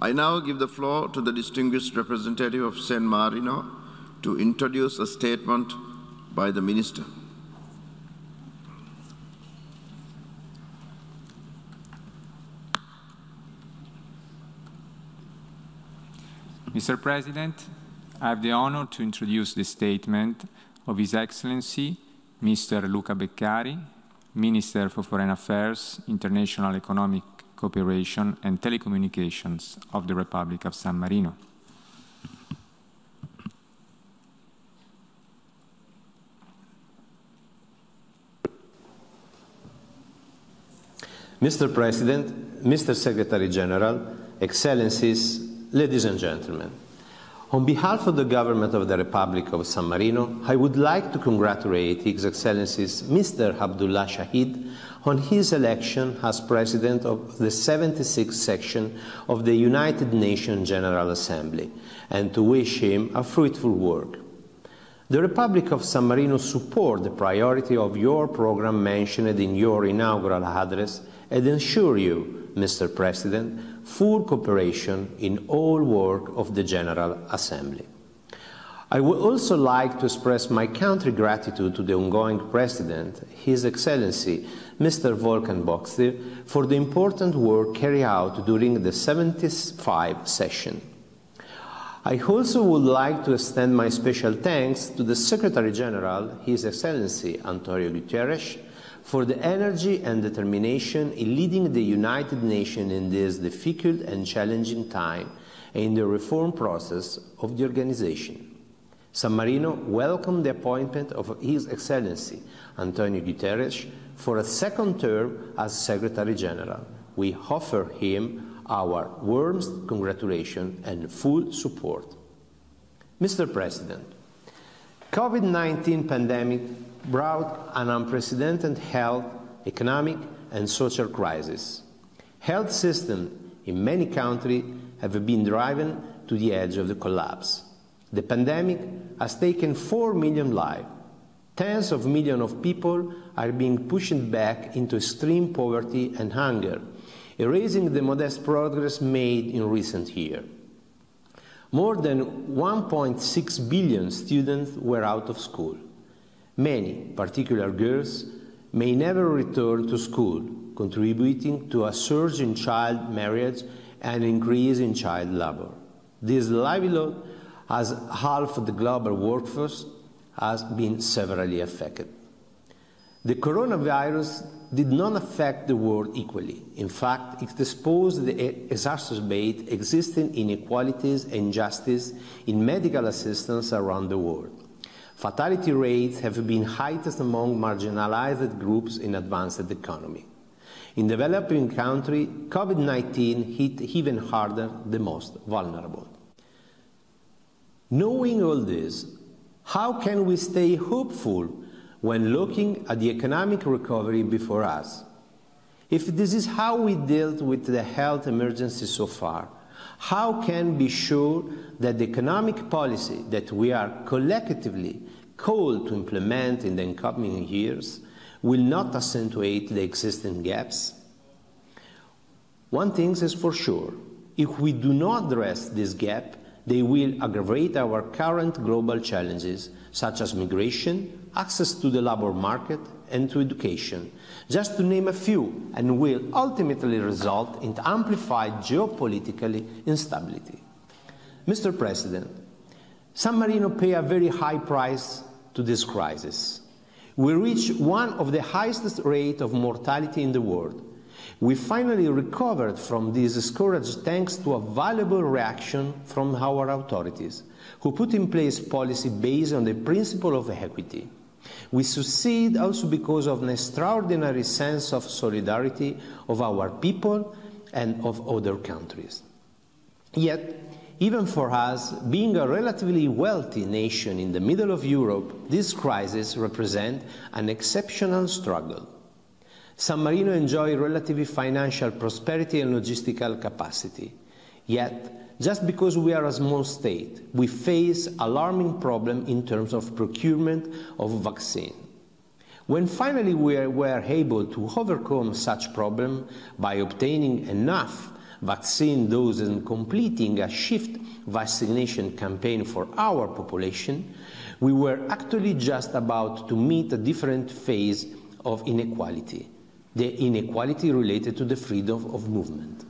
I now give the floor to the distinguished representative of San Marino to introduce a statement by the Minister. Mr. President, I have the honor to introduce the statement of His Excellency, Mr. Luca Beccari, Minister for Foreign Affairs, International Economic Cooperation and Telecommunications of the Republic of San Marino. Mr. President, Mr. Secretary General, Excellencies, ladies and gentlemen, on behalf of the Government of the Republic of San Marino, I would like to congratulate His Excellencies Mr. Abdullah Shahid on his election as President of the 76th section of the United Nations General Assembly, and to wish him a fruitful work. The Republic of San Marino supports the priority of your program mentioned in your inaugural address and ensure you, Mr. President, full cooperation in all work of the General Assembly. I would also like to express my country's gratitude to the ongoing President, His Excellency Mr. Volkan Bozkır, for the important work carried out during the 75th session. I also would like to extend my special thanks to the Secretary General, His Excellency Antonio Guterres, for the energy and determination in leading the United Nations in this difficult and challenging time and in the reform process of the organization. San Marino welcomed the appointment of His Excellency Antonio Guterres for a second term as Secretary General. We offer him our warmest congratulations and full support. Mr. President, COVID-19 pandemic brought an unprecedented health, economic, and social crisis. Health systems in many countries have been driven to the edge of the collapse. The pandemic has taken 4 million lives. Tens of millions of people are being pushed back into extreme poverty and hunger, erasing the modest progress made in recent years. More than 1.6 billion students were out of school. Many, particularly girls, may never return to school, contributing to a surge in child marriage and an increase in child labor. This livelihood, as half of the global workforce, has been severely affected. The coronavirus did not affect the world equally. In fact, it exposed the exacerbated existing inequalities and injustice in medical assistance around the world. Fatality rates have been highest among marginalized groups in advanced economy. In developing countries, COVID-19 hit even harder the most vulnerable. Knowing all this, how can we stay hopeful when looking at the economic recovery before us? If this is how we dealt with the health emergency so far, how can we be sure that the economic policy that we are collectively called to implement in the incoming years will not accentuate the existing gaps? One thing is for sure: if we do not address this gap, they will aggravate our current global challenges, such as migration, access to the labor market, and to education, just to name a few, and will ultimately result in amplified geopolitical instability. Mr. President, San Marino paid a very high price to this crisis. We reached one of the highest rates of mortality in the world. We finally recovered from this scourge thanks to a valuable reaction from our authorities, who put in place policy based on the principle of equity. We succeed also because of an extraordinary sense of solidarity of our people and of other countries. Yet, even for us, being a relatively wealthy nation in the middle of Europe, this crisis represents an exceptional struggle. San Marino enjoys relative financial prosperity and logistical capacity. Yet, just because we are a small state, we face alarming problems in terms of procurement of vaccine. When finally we were able to overcome such problem by obtaining enough vaccine doses and completing a shift vaccination campaign for our population, we were actually just about to meet a different phase of inequality, the inequality related to the freedom of movement.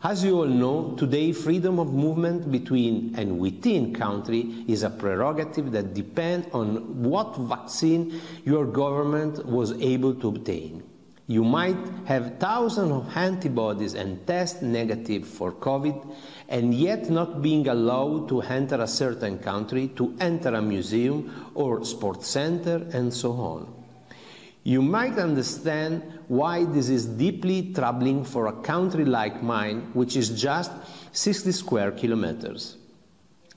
As you all know, today freedom of movement between and within country is a prerogative that depends on what vaccine your government was able to obtain. You might have thousands of antibodies and test negative for COVID, and yet not being allowed to enter a certain country, to enter a museum or sports center, and so on. You might understand why this is deeply troubling for a country like mine, which is just 60 square kilometers.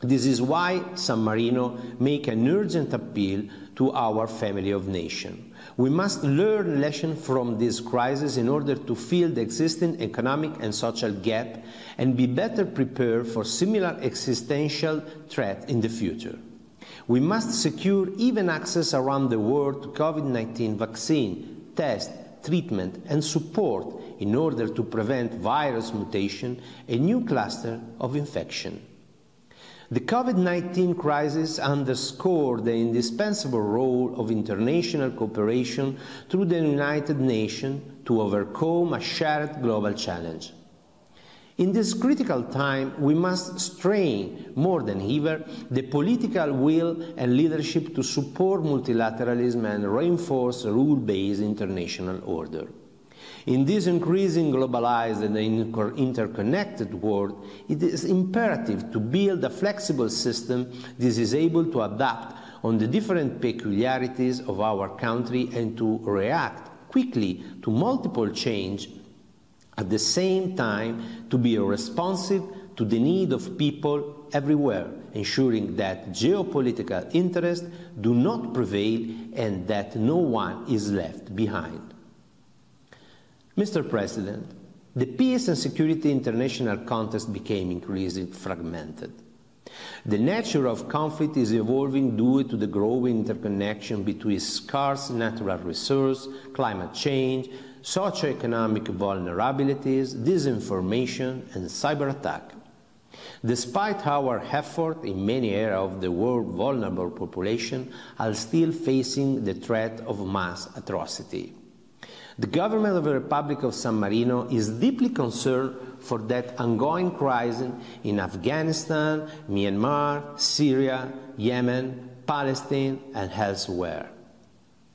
This is why San Marino make an urgent appeal to our family of nations. We must learn lessons from this crisis in order to fill the existing economic and social gap and be better prepared for similar existential threats in the future. We must secure even access around the world to COVID-19 vaccine, test, treatment and support in order to prevent virus mutation and new cluster of infection. The COVID-19 crisis underscored the indispensable role of international cooperation through the United Nations to overcome a shared global challenge. In this critical time, we must strain more than ever the political will and leadership to support multilateralism and reinforce a rule-based international order. In this increasing globalized and interconnected world, it is imperative to build a flexible system that is able to adapt on the different peculiarities of our country and to react quickly to multiple change, at the same time to be responsive to the need of people everywhere, ensuring that geopolitical interests do not prevail and that no one is left behind. Mr. President, the peace and security international context became increasingly fragmented. The nature of conflict is evolving due to the growing interconnection between scarce natural resources, climate change, socioeconomic vulnerabilities, disinformation, and cyber attack. Despite our effort in many areas of the world's vulnerable population are still facing the threat of mass atrocity. The government of the Republic of San Marino is deeply concerned for that ongoing crisis in Afghanistan, Myanmar, Syria, Yemen, Palestine, and elsewhere.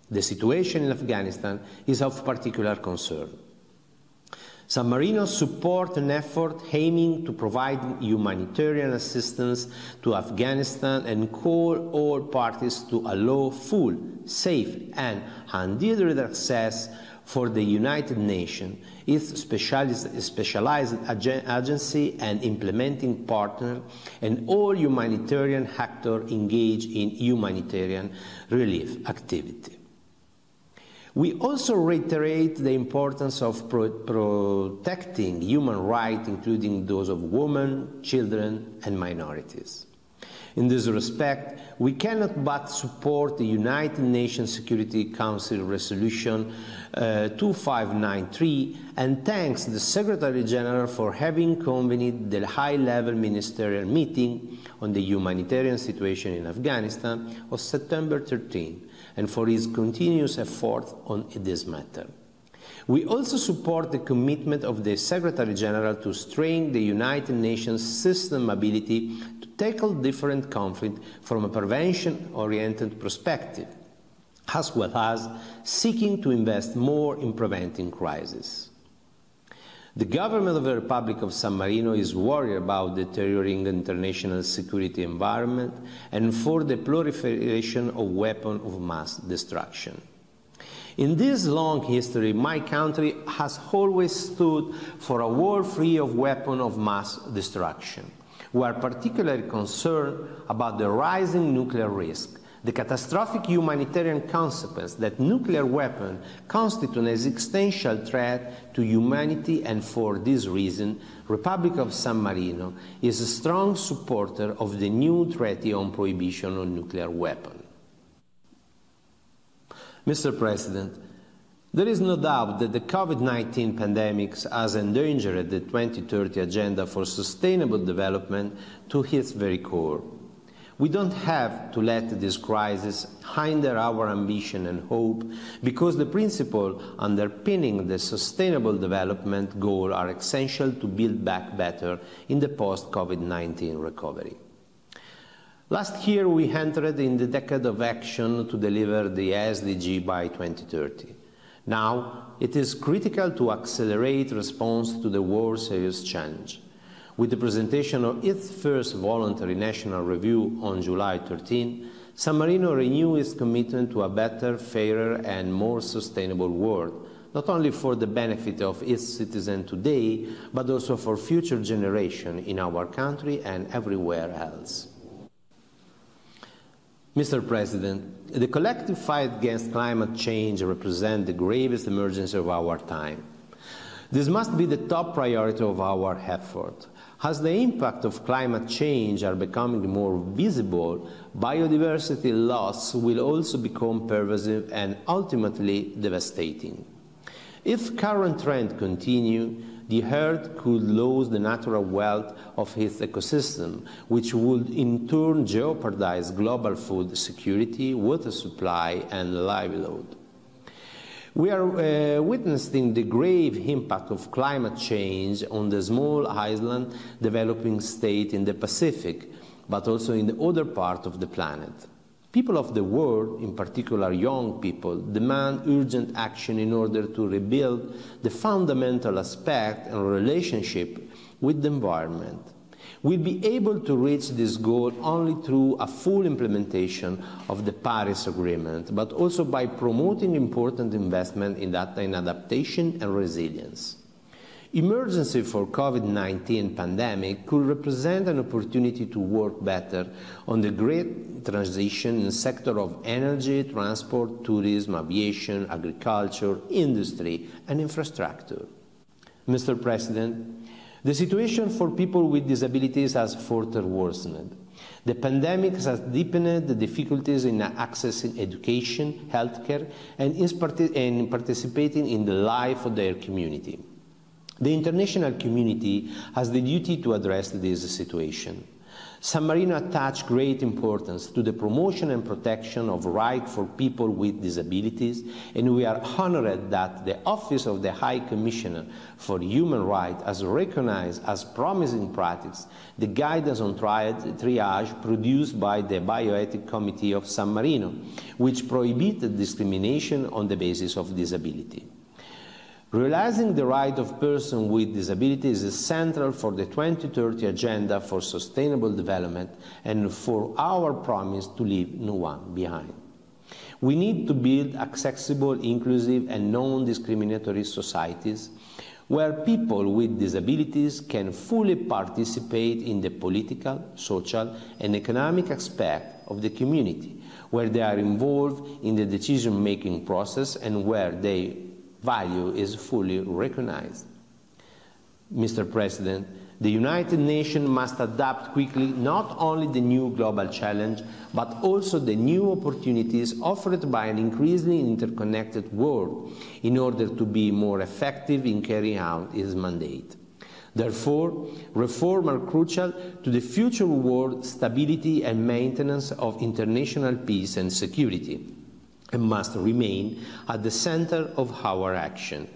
The situation in Afghanistan is of particular concern. San Marino supports an effort aiming to provide humanitarian assistance to Afghanistan and call all parties to allow full, safe, and unhindered access for the United Nations, its specialized agency and implementing partner, and all humanitarian actors engaged in humanitarian relief activity. We also reiterate the importance of protecting human rights, including those of women, children, and minorities. In this respect, we cannot but support the United Nations Security Council Resolution 2593 and thanks the Secretary General for having convened the high-level ministerial meeting on the humanitarian situation in Afghanistan of September 13 and for his continuous effort on this matter. We also support the commitment of the Secretary General to strengthen the United Nations system ability to tackle different conflicts from a prevention-oriented perspective, as well as seeking to invest more in preventing crises. The government of the Republic of San Marino is worried about the deteriorating international security environment and for the proliferation of weapons of mass destruction. In this long history, my country has always stood for a world free of weapons of mass destruction. We are particularly concerned about the rising nuclear risk, the catastrophic humanitarian consequence that nuclear weapons constitute an existential threat to humanity, and for this reason, Republic of San Marino is a strong supporter of the new treaty on prohibition of nuclear weapons. Mr. President, There is no doubt that the COVID-19 pandemic has endangered the 2030 Agenda for Sustainable Development to its very core. We don't have to let this crisis hinder our ambition and hope, because the principles underpinning the Sustainable Development Goal are essential to build back better in the post-COVID-19 recovery. Last year we entered in the decade of action to deliver the SDG by 2030. Now, it is critical to accelerate response to the world's serious challenge. With the presentation of its first voluntary national review on July 13, San Marino renewed its commitment to a better, fairer and more sustainable world, not only for the benefit of its citizens today, but also for future generations in our country and everywhere else. Mr. President, the collective fight against climate change represents the gravest emergency of our time. This must be the top priority of our effort. As the impact of climate change are becoming more visible, biodiversity loss will also become pervasive and ultimately devastating. If current trends continue, the Earth could lose the natural wealth of its ecosystem, which would in turn jeopardize global food security, water supply and livelihood. We are witnessing the grave impact of climate change on the small island developing state in the Pacific, but also in the other part of the planet. People of the world, in particular young people, demand urgent action in order to rebuild the fundamental aspect and relationship with the environment. We'll be able to reach this goal only through a full implementation of the Paris Agreement, but also by promoting important investment in adaptation and resilience. Emergency for COVID-19 pandemic could represent an opportunity to work better on the great transition in the sector of energy, transport, tourism, aviation, agriculture, industry and infrastructure. Mr. President, the situation for people with disabilities has further worsened. The pandemic has deepened the difficulties in accessing education, healthcare, and in participating in the life of their community. The international community has the duty to address this situation. San Marino attaches great importance to the promotion and protection of rights for people with disabilities, and we are honored that the Office of the High Commissioner for Human Rights has recognized as promising practice the guidance on triage produced by the Bioethics Committee of San Marino, which prohibited discrimination on the basis of disability. Realizing the right of persons with disabilities is central for the 2030 Agenda for Sustainable Development and for our promise to leave no one behind. We need to build accessible, inclusive and non-discriminatory societies where people with disabilities can fully participate in the political, social and economic aspect of the community, where they are involved in the decision-making process and where they value is fully recognized. Mr. President, the United Nations must adapt quickly not only the new global challenge, but also the new opportunities offered by an increasingly interconnected world in order to be more effective in carrying out its mandate. Therefore, reforms are crucial to the future world stability and maintenance of international peace and security, and must remain at the center of our action.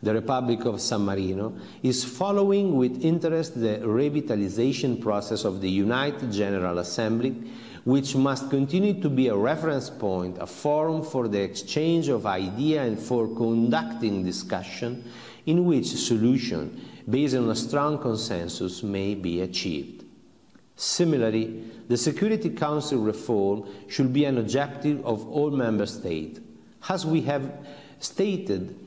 The Republic of San Marino is following with interest the revitalization process of the United General Assembly, which must continue to be a reference point, a forum for the exchange of ideas and for conducting discussion in which solutions based on a strong consensus may be achieved. Similarly, the Security Council reform should be an objective of all member states. As we have stated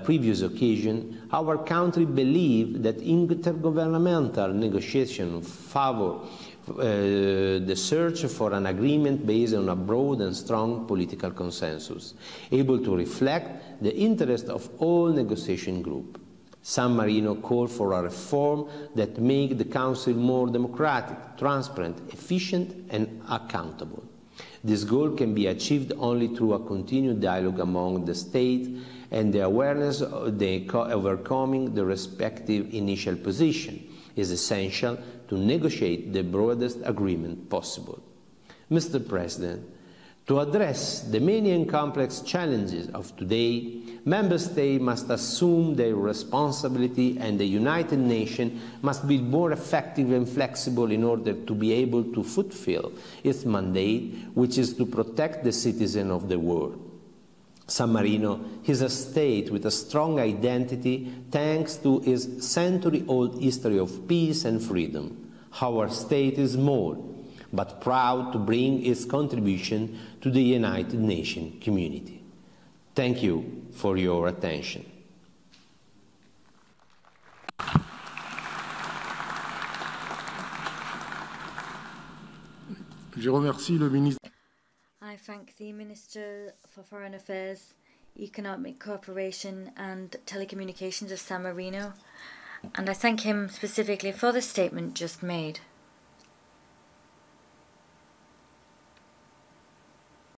previous occasion, our country believes that intergovernmental negotiation favor the search for an agreement based on a broad and strong political consensus, able to reflect the interest of all negotiation groups. San Marino called for a reform that makes the Council more democratic, transparent, efficient and accountable. This goal can be achieved only through a continued dialogue among the states and the awareness of overcoming the respective initial position is essential to negotiate the broadest agreement possible. Mr. President, to address the many and complex challenges of today, Member States must assume their responsibility, and the United Nations must be more effective and flexible in order to be able to fulfill its mandate, which is to protect the citizens of the world. San Marino is a state with a strong identity thanks to its century-old history of peace and freedom. Our state is small, but proud to bring its contribution to the United Nations community. Thank you for your attention. Je remercie le ministre. I thank the Minister for Foreign Affairs, Economic Cooperation and Telecommunications of San Marino, and I thank him specifically for the statement just made.